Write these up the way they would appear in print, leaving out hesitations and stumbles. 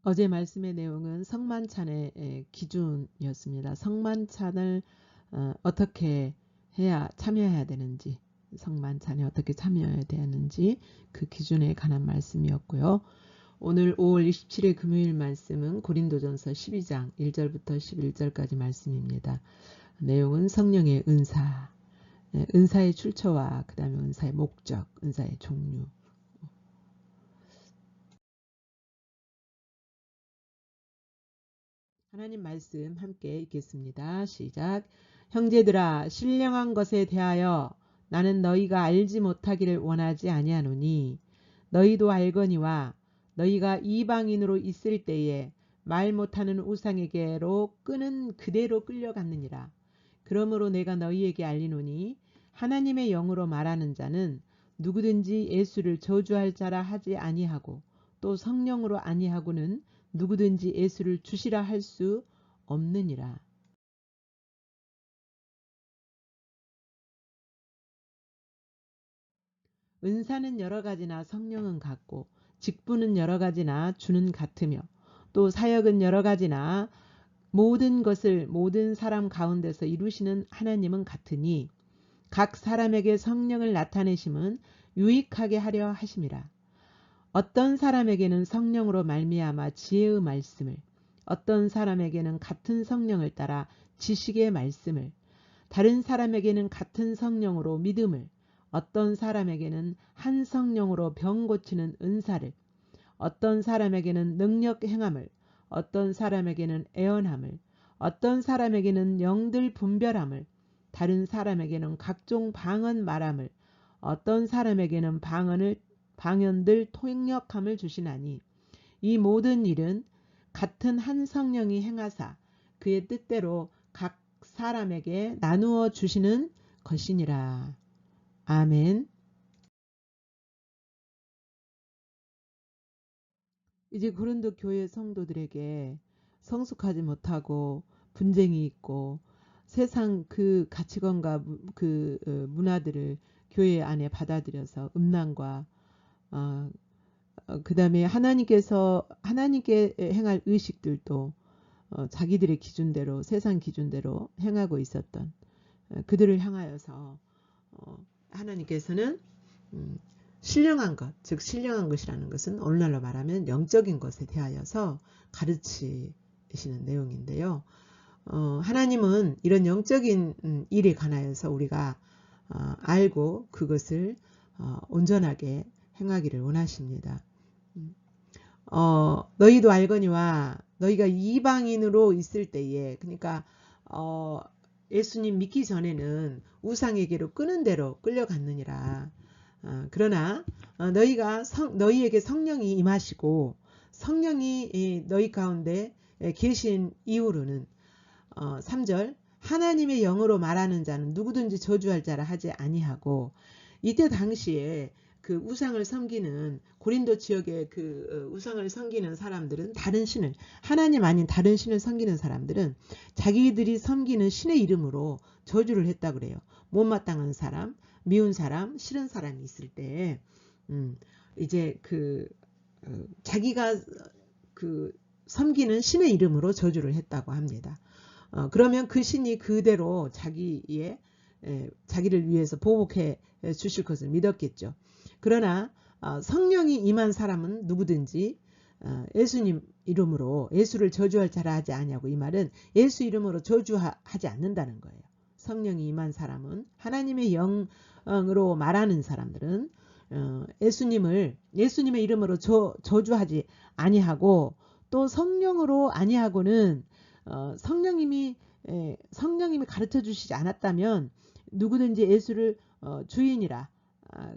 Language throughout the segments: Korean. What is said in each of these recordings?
어제 말씀의 내용은 성만찬의 기준이었습니다. 성만찬을 어떻게 해야 참여해야 되는지, 성만찬에 어떻게 참여해야 되는지 그 기준에 관한 말씀이었고요. 오늘 5월 27일 금요일 말씀은 고린도전서 12장 1절부터 11절까지 말씀입니다. 내용은 성령의 은사, 은사의 출처와 그 다음에 은사의 목적, 은사의 종류. 하나님 말씀 함께 읽겠습니다. 시작. 형제들아, 신령한 것에 대하여 나는 너희가 알지 못하기를 원하지 아니하노니 너희도 알거니와 너희가 이방인으로 있을 때에 말 못하는 우상에게로 끄는 그대로 끌려갔느니라. 그러므로 내가 너희에게 알리노니 하나님의 영으로 말하는 자는 누구든지 예수를 저주할 자라 하지 아니하고 또 성령으로 아니하고는 누구든지 예수를 주시라 할 수 없느니라. 은사는 여러 가지나 성령은 같고 직분은 여러 가지나 주는 같으며 또 사역은 여러 가지나 모든 것을 모든 사람 가운데서 이루시는 하나님은 같으니 각 사람에게 성령을 나타내심은 유익하게 하려 하심이라. 어떤 사람에게는 성령으로 말미암아 지혜의 말씀을, 어떤 사람에게는 같은 성령을 따라 지식의 말씀을, 다른 사람에게는 같은 성령으로 믿음을, 어떤 사람에게는 한 성령으로 병 고치는 은사를, 어떤 사람에게는 능력 행함을, 어떤 사람에게는 애언함을, 어떤 사람에게는 영들 분별함을, 다른 사람에게는 각종 방언 말함을, 어떤 사람에게는 방언들 통역함을 주시나니 이 모든 일은 같은 한 성령이 행하사 그의 뜻대로 각 사람에게 나누어 주시는 것이니라. 아멘. 이제 고린도 교회 성도들에게 성숙하지 못하고 분쟁이 있고 세상 그 가치관과 그 문화들을 교회 안에 받아들여서 음란과 그 다음에 하나님께 행할 의식들도 자기들의 기준대로 세상 기준대로 행하고 있었던 그들을 향하여서 하나님께서는 신령한 것, 즉 신령한 것이라는 것은 오늘날로 말하면 영적인 것에 대하여서 가르치시는 내용인데요. 하나님은 이런 영적인 일에 관하여서 우리가 알고 그것을 온전하게 행하기를 원하십니다. 너희도 알거니와 너희가 이방인으로 있을 때에, 그러니까 예수님 믿기 전에는 우상에게로 끄는 대로 끌려갔느니라. 그러나 너희에게 성령이 임하시고 성령이 너희 가운데 계신 이후로는 3절 하나님의 영으로 말하는 자는 누구든지 저주할 자라 하지 아니하고, 이때 당시에 그 우상을 섬기는 고린도 지역의 그 우상을 섬기는 사람들은 다른 신을, 하나님 아닌 다른 신을 섬기는 사람들은 자기들이 섬기는 신의 이름으로 저주를 했다 그래요. 못마땅한 사람, 미운 사람, 싫은 사람이 있을 때 이제 자기가 그 섬기는 신의 이름으로 저주를 했다고 합니다. 그러면 그 신이 그대로 자기를 위해서 보복해 주실 것을 믿었겠죠. 그러나 성령이 임한 사람은 누구든지 예수님 이름으로 예수를 저주할 자라 하지 아니하고, 이 말은 예수 이름으로 저주하지 않는다는 거예요. 성령이 임한 사람은, 하나님의 영으로 말하는 사람들은 예수님의 이름으로 저주하지 아니하고, 또 성령으로 아니하고는 성령님이 가르쳐 주시지 않았다면 누구든지 예수를 주인이라,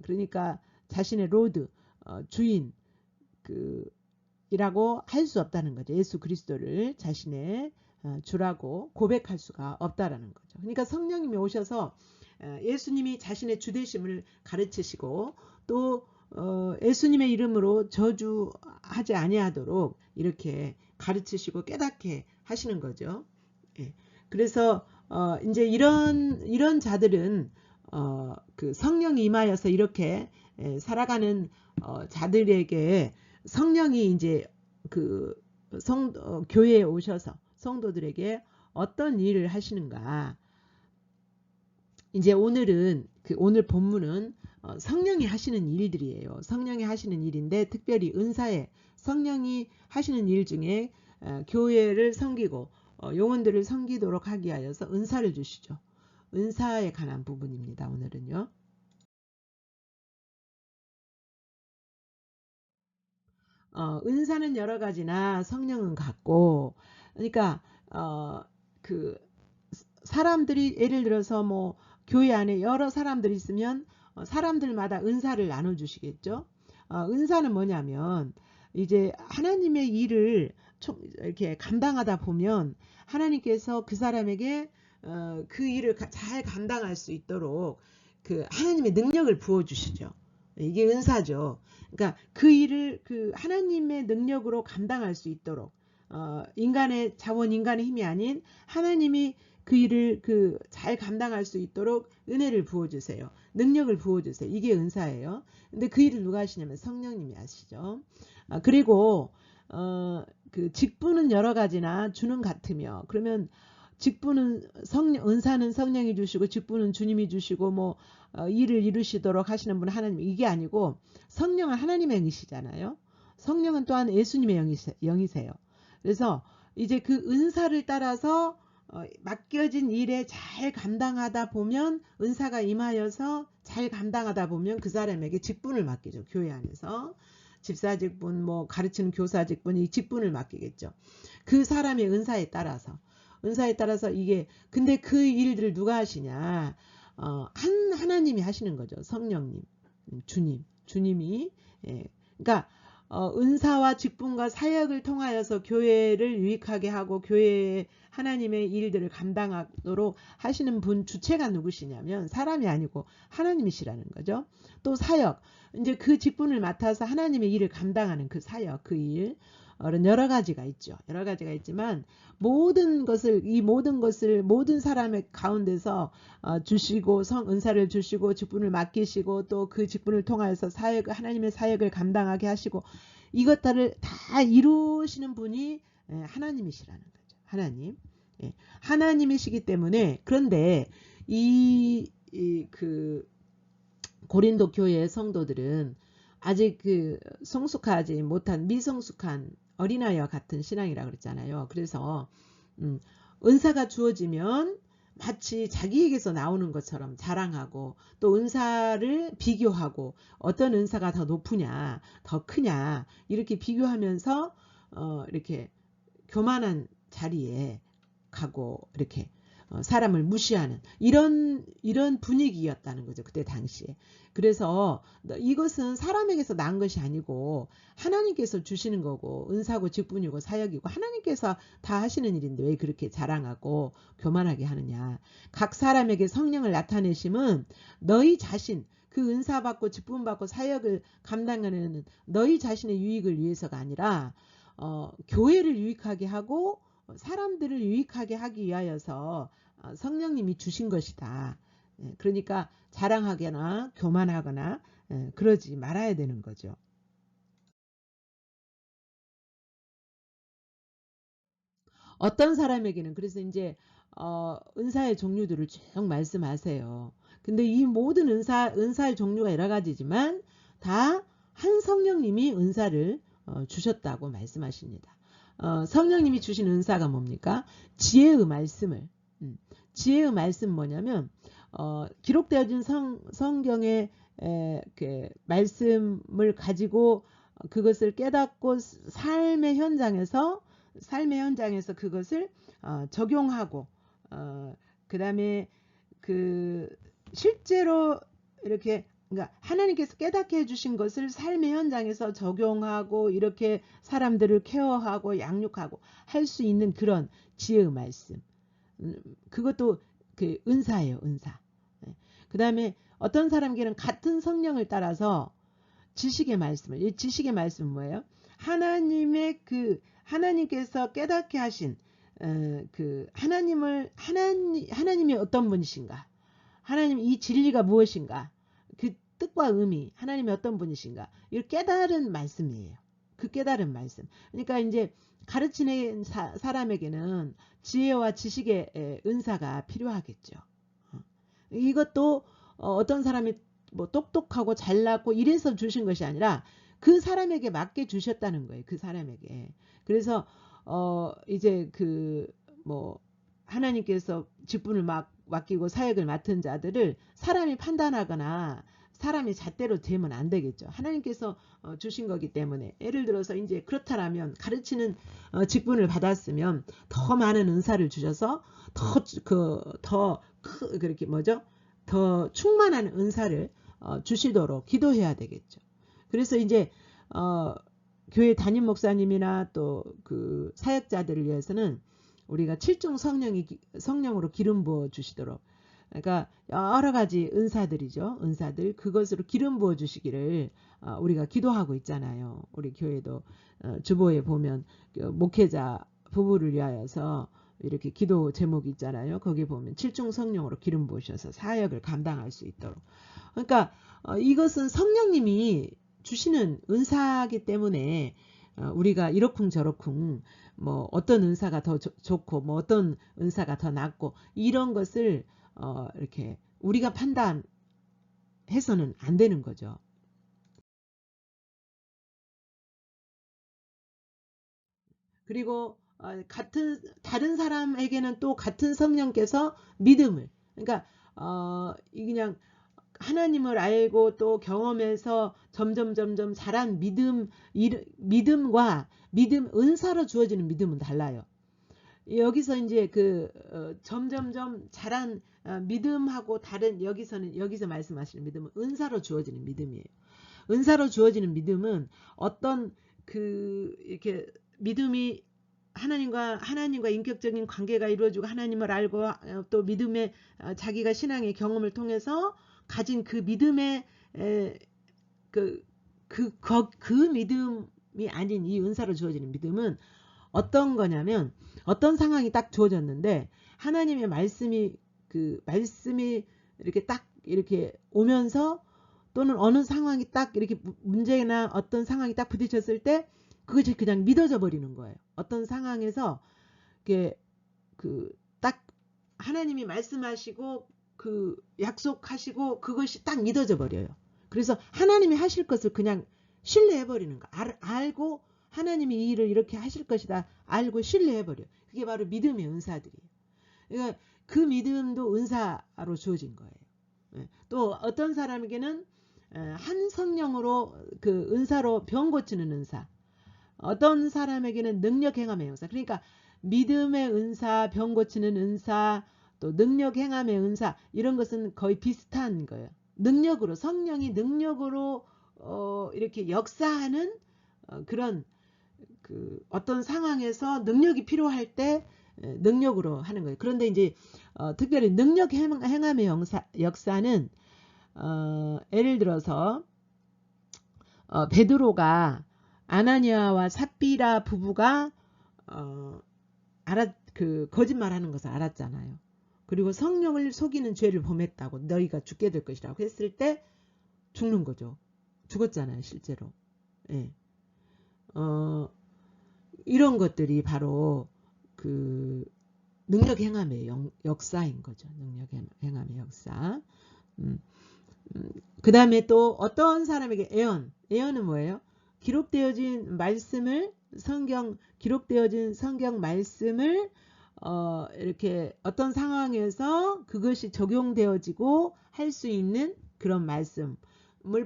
그러니까 자신의 로드, 주인 이라고 할 수 없다는 거죠. 예수 그리스도를 자신의 주라고 고백할 수가 없다라는 거죠. 그러니까 성령님이 오셔서 예수님이 자신의 주되심을 가르치시고, 또 예수님의 이름으로 저주하지 아니하도록 이렇게 가르치시고 깨닫게 하시는 거죠. 예. 그래서 이제 이런 자들은 그 성령이 임하여서 이렇게 살아가는 자들에게 성령이 이제 교회에 오셔서 성도들에게 어떤 일을 하시는가. 이제 오늘은 오늘 본문은 성령이 하시는 일들이에요. 성령이 하시는 일인데 특별히 은사에 성령이 하시는 일 중에 교회를 섬기고 영혼들을 섬기도록 하기 위하여서 은사를 주시죠. 은사에 관한 부분입니다. 오늘은요. 은사는 여러 가지나 성령은 같고, 그러니까 그 사람들이 예를 들어서 뭐 교회 안에 여러 사람들이 있으면 사람들마다 은사를 나눠주시겠죠. 은사는 뭐냐면 이제 하나님의 일을 이렇게 감당하다 보면 하나님께서 그 사람에게 그 일을 잘 감당할 수 있도록 그 하나님의 능력을 부어주시죠. 이게 은사죠. 그러니까 그 일을 그 하나님의 능력으로 감당할 수 있도록 인간의 자원, 인간의 힘이 아닌 하나님이 그 일을 잘 감당할 수 있도록 은혜를 부어주세요. 능력을 부어주세요. 이게 은사예요. 근데 그 일을 누가 하시냐면 성령님이 하시죠. 그리고 그 직분은 여러 가지나 주는 같으며, 그러면 직분은 은사는 성령이 주시고 직분은 주님이 주시고 뭐 일을 이루시도록 하시는 분은 하나님, 이게 아니고 성령은 하나님의 영이시잖아요. 성령은 또한 예수님의 영이세요. 그래서 이제 그 은사를 따라서 맡겨진 일에 잘 감당하다 보면 은사가 임하여서 잘 감당하다 보면 그 사람에게 직분을 맡기죠. 교회 안에서 집사 직분, 뭐 가르치는 교사 직분, 이 직분을 맡기겠죠. 그 사람의 은사에 따라서 이게, 근데 그 일들을 누가 하시냐? 하나님이 하시는 거죠. 성령님, 주님이. 예. 그러니까 은사와 직분과 사역을 통하여서 교회를 유익하게 하고 교회에 하나님의 일들을 감당하도록 하시는 분 주체가 누구시냐면 사람이 아니고 하나님이시라는 거죠. 또 사역, 이제 그 직분을 맡아서 하나님의 일을 감당하는 그 사역, 그 일, 여러 가지가 있죠. 여러 가지가 있지만 모든 것을 모든 사람의 가운데서 주시고 은사를 주시고 직분을 맡기시고 또 그 직분을 통하여서 하나님의 사역을 감당하게 하시고 이것들을 다 이루시는 분이 하나님이시라는 거죠. 하나님. 예. 하나님이시기 때문에, 그런데 그 고린도 교회의 성도들은 아직 성숙하지 못한 미성숙한 어린아이와 같은 신앙이라 그랬잖아요. 그래서 은사가 주어지면 마치 자기에게서 나오는 것처럼 자랑하고 또 은사를 비교하고 어떤 은사가 더 높으냐 더 크냐 이렇게 비교하면서 이렇게 교만한 자리에 가고 이렇게 사람을 무시하는 이런 분위기였다는 거죠. 그때 당시에. 그래서 이것은 사람에게서 난 것이 아니고 하나님께서 주시는 거고 은사고 직분이고 사역이고 하나님께서 다 하시는 일인데 왜 그렇게 자랑하고 교만하게 하느냐. 각 사람에게 성령을 나타내심은 너희 자신, 그 은사 받고 직분 받고 사역을 감당하는 너희 자신의 유익을 위해서가 아니라 교회를 유익하게 하고 사람들을 유익하게 하기 위하여서 성령님이 주신 것이다. 그러니까 자랑하거나 교만하거나 그러지 말아야 되는 거죠. 어떤 사람에게는 그래서 이제 은사의 종류들을 쭉 말씀하세요. 근데 이 모든 은사의 종류가 여러 가지지만 다 한 성령님이 은사를 주셨다고 말씀하십니다. 성령님이 주신 은사가 뭡니까? 지혜의 말씀을. 지혜의 말씀 뭐냐면 기록되어진 성경의 그 말씀을 가지고 그것을 깨닫고 삶의 현장에서 그것을 적용하고 그 다음에 그 실제로 이렇게 그러니까 하나님께서 깨닫게 해주신 것을 삶의 현장에서 적용하고 이렇게 사람들을 케어하고 양육하고 할 수 있는 그런 지혜의 말씀. 그것도 그 은사예요, 은사. 그 다음에 어떤 사람에게는 같은 성령을 따라서 지식의 말씀을, 이 지식의 말씀은 뭐예요? 하나님께서 깨닫게 하신 하나님이 어떤 분이신가? 하나님 이 진리가 무엇인가? 그 뜻과 의미, 하나님이 어떤 분이신가? 이걸 깨달은 말씀이에요. 그 깨달은 말씀. 그러니까 이제 가르치는 사람에게는 지혜와 지식의 은사가 필요하겠죠. 이것도 어떤 사람이 뭐 똑똑하고 잘났고 이래서 주신 것이 아니라 그 사람에게 맞게 주셨다는 거예요. 그 사람에게. 그래서 이제 그 뭐 하나님께서 직분을 맡기고 사역을 맡은 자들을 사람이 판단하거나 사람이 잣대로 되면 안 되겠죠. 하나님께서 주신 거기 때문에. 예를 들어서 이제 그렇다라면 가르치는 직분을 받았으면 더 많은 은사를 주셔서 그렇게 뭐죠? 더 충만한 은사를 주시도록 기도해야 되겠죠. 그래서 이제 교회 담임 목사님이나 또 그 사역자들을 위해서는 우리가 7종 성령으로 기름 부어 주시도록, 그러니까 여러 가지 은사들이죠. 은사들 그것으로 기름 부어 주시기를 우리가 기도하고 있잖아요. 우리 교회도 주보에 보면 그 목회자 부부를 위하여서 이렇게 기도 제목이 있잖아요. 거기 보면 7종 성령으로 기름 부으셔서 사역을 감당할 수 있도록. 그러니까 이것은 성령님이 주시는 은사이기 때문에 우리가 이러쿵저러쿵 뭐 어떤 은사가 더 좋고 뭐 어떤 은사가 더 낫고 이런 것을 이렇게 우리가 판단해서는 안 되는 거죠. 그리고 다른 사람에게는 또 같은 성령께서 믿음을, 그러니까 이 그냥 하나님을 알고 또 경험해서 점점 자란 믿음과 믿음 은사로 주어지는 믿음은 달라요. 여기서 이제 그 점점점 자란 믿음하고 다른 여기서 말씀하시는 믿음은 은사로 주어지는 믿음이에요. 은사로 주어지는 믿음은 어떤 그 이렇게 믿음이 하나님과 인격적인 관계가 이루어지고 하나님을 알고 또 믿음의 자기가 신앙의 경험을 통해서 가진 그 믿음의 그 믿음이 아닌 이 은사로 주어지는 믿음은 어떤 거냐면 어떤 상황이 딱 주어졌는데 하나님의 말씀이 이렇게 딱 이렇게 오면서 또는 어느 상황이 딱 이렇게 문제나 어떤 상황이 딱 부딪혔을 때 그것이 그냥 믿어져 버리는 거예요. 어떤 상황에서 이게 딱 하나님이 말씀하시고 그 약속하시고 그것이 딱 믿어져 버려요. 그래서 하나님이 하실 것을 그냥 신뢰해 버리는 거. 알고 하나님이 이 일을 이렇게 하실 것이다. 알고 신뢰해 버려. 그게 바로 믿음의 은사들이에요. 그러니까 그 믿음도 은사로 주어진 거예요. 또 어떤 사람에게는 한 성령으로 그 은사로 병 고치는 은사, 어떤 사람에게는 능력 행함의 은사, 그러니까 믿음의 은사, 병 고치는 은사, 또 능력 행함의 은사, 이런 것은 거의 비슷한 거예요. 능력으로, 성령이 능력으로 이렇게 역사하는 그런 어떤 상황에서 능력이 필요할 때 능력으로 하는 거예요. 그런데 이제 특별히 능력 행함의 역사는 예를 들어서 베드로가 아나니아와 삽비라 부부가 거짓말하는 것을 알았잖아요. 그리고 성령을 속이는 죄를 범했다고, 너희가 죽게 될 것이라고 했을 때 죽는 거죠. 죽었잖아요, 실제로. 예. 이런 것들이 바로 그 능력 행함의 역사인 거죠. 능력 행함의 역사. 그 다음에 또 어떤 사람에게 예언은 뭐예요? 기록되어진 성경 말씀을 이렇게 어떤 상황에서 그것이 적용되어지고 할 수 있는 그런 말씀을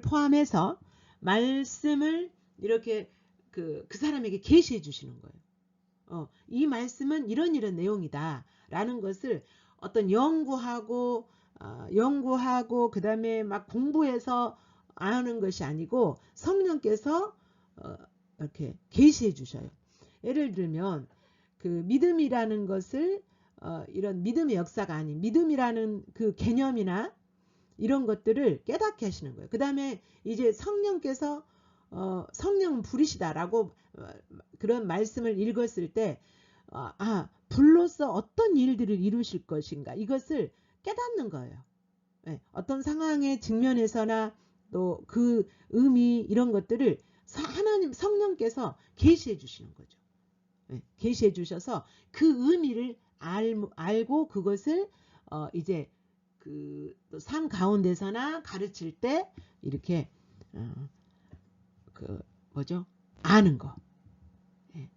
포함해서 말씀을 이렇게 그 사람에게 계시해 주시는 거예요. 이 말씀은 이런 내용이다 라는 것을 어떤 연구하고 그 다음에 막 공부해서 아는 것이 아니고 성령께서 이렇게 계시해 주셔요. 예를 들면 그 믿음이라는 것을 이런 믿음의 역사가 아닌 믿음이라는 그 개념이나 이런 것들을 깨닫게 하시는 거예요. 그 다음에 이제 성령께서 성령은 불이시다라고 그런 말씀을 읽었을 때 불로써 어떤 일들을 이루실 것인가, 이것을 깨닫는 거예요. 네, 어떤 상황에 직면해서나 또 그 의미 이런 것들을 하나님 성령께서 계시해 주시는 거죠. 네, 계시해 주셔서 그 의미를 알고 그것을 이제 그 삶 가운데서나 가르칠 때 이렇게 그 뭐죠? 아는 거. 예.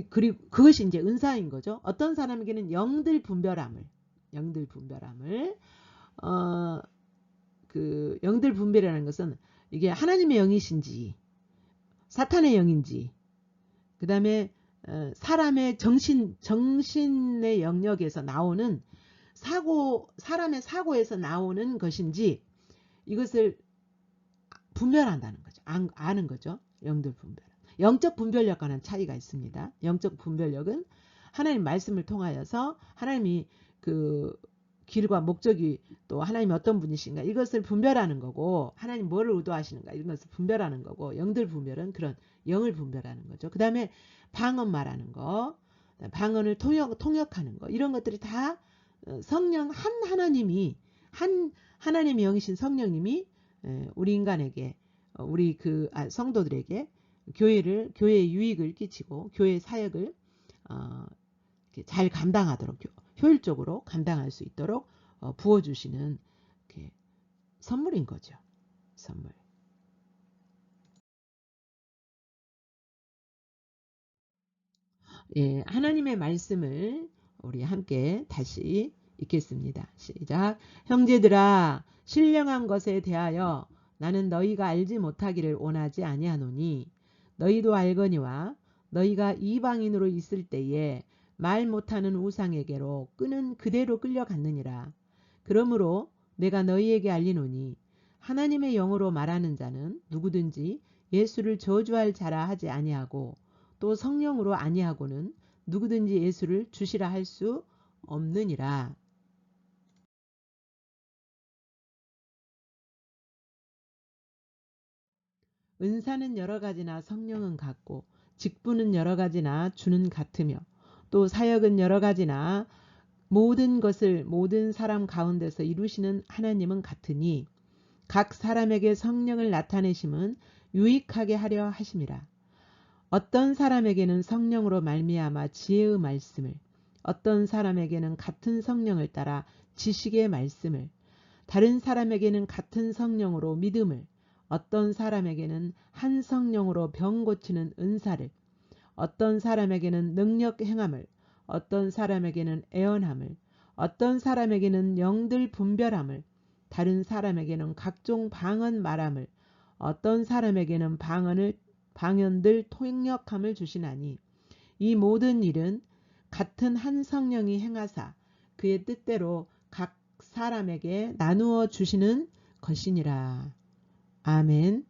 그리고 그것이 이제 은사인 거죠. 어떤 사람에게는 영들 분별함을 그 영들 분별이라는 것은 이게 하나님의 영이신지 사탄의 영인지 그 다음에 사람의 정신의 영역에서 나오는 사람의 사고에서 나오는 것인지 이것을 분별한다는 거죠. 아는 거죠. 영들 분별. 영적 분별력과는 차이가 있습니다. 영적 분별력은 하나님 말씀을 통하여서 하나님이 그 길과 목적이 또 하나님이 어떤 분이신가 이것을 분별하는 거고 하나님 뭐를 의도하시는가 이런 것을 분별하는 거고 영들 분별은 그런 영을 분별하는 거죠. 그 다음에 방언 말하는 거 방언을 통역하는 거 이런 것들이 다 성령 하나님이 하나님의 영이신 성령님이 우리 인간에게 우리 성도들에게 교회의 유익을 끼치고 교회의 사역을 잘 감당하도록 효율적으로 감당할 수 있도록 부어주시는 선물인 거죠. 선물. 예, 하나님의 말씀을 우리 함께 다시 읽겠습니다. 시작. 형제들아 신령한 것에 대하여 나는 너희가 알지 못하기를 원하지 아니하노니 너희도 알거니와 너희가 이방인으로 있을 때에 말 못하는 우상에게로 끄는 그대로 끌려갔느니라. 그러므로 내가 너희에게 알리노니 하나님의 영으로 말하는 자는 누구든지 예수를 저주할 자라 하지 아니하고 또 성령으로 아니하고는 누구든지 예수를 주시라 할 수 없느니라. 은사는 여러 가지나 성령은 같고 직분은 여러 가지나 주는 같으며 또 사역은 여러 가지나 모든 것을 모든 사람 가운데서 이루시는 하나님은 같으니 각 사람에게 성령을 나타내심은 유익하게 하려 하심이라. 어떤 사람에게는 성령으로 말미암아 지혜의 말씀을 어떤 사람에게는 같은 성령을 따라 지식의 말씀을 다른 사람에게는 같은 성령으로 믿음을 어떤 사람에게는 한 성령으로 병 고치는 은사를 어떤 사람에게는 능력 행함을 어떤 사람에게는 애언함을 어떤 사람에게는 영들 분별함을 다른 사람에게는 각종 방언 말함을 어떤 사람에게는 방언들 통역함을 주시나니 이 모든 일은 같은 한 성령이 행하사 그의 뜻대로 각 사람에게 나누어 주시는 것이니라. 아멘.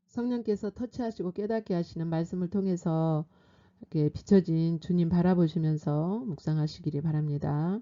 성령께서 터치하시고 깨닫게 하시는 말씀을 통해서 이렇게 비춰진 주님 바라보시면서 묵상하시기를 바랍니다.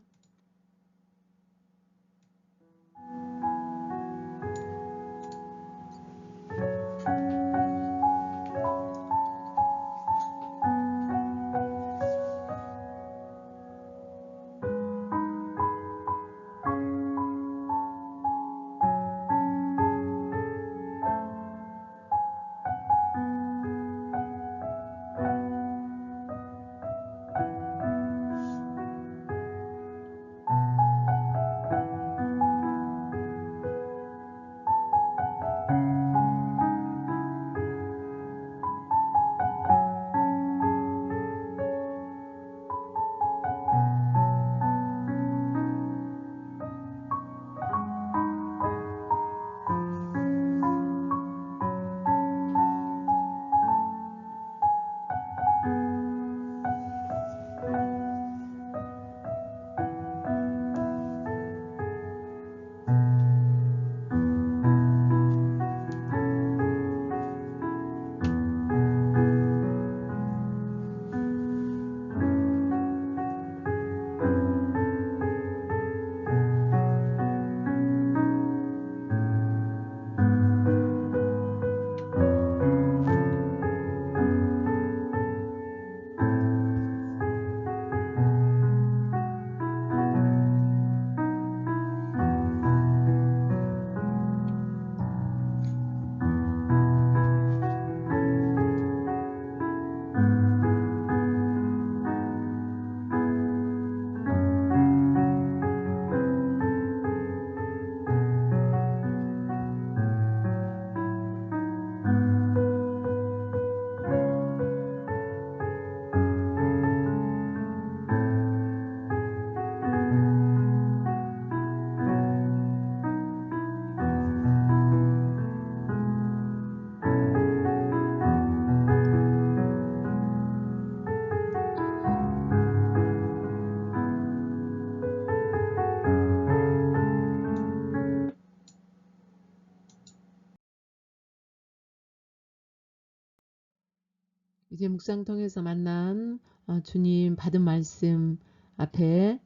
이제 묵상 통해서 만난 주님 받은 말씀 앞에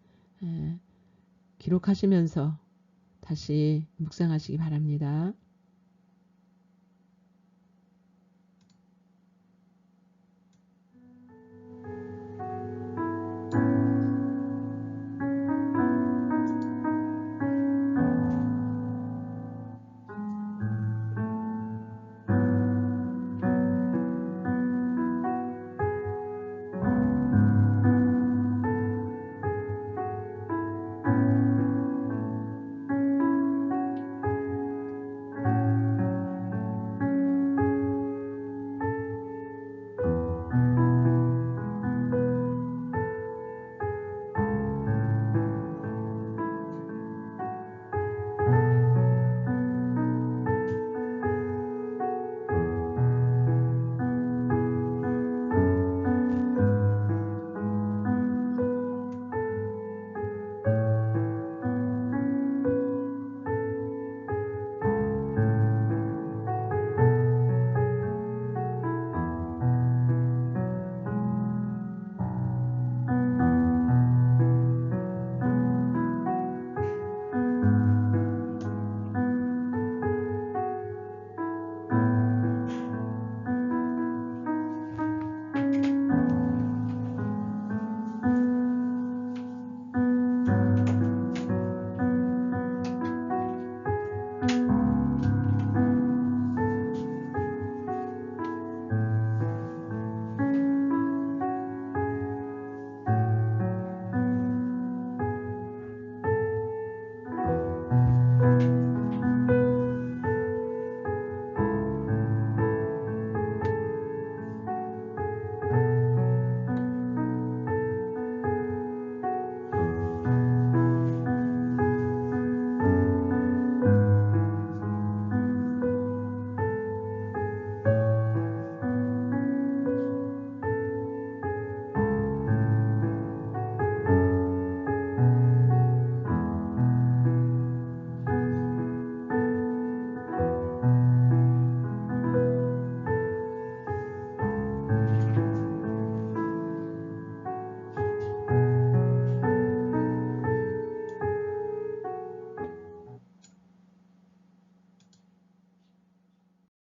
기록하시면서 다시 묵상하시기 바랍니다.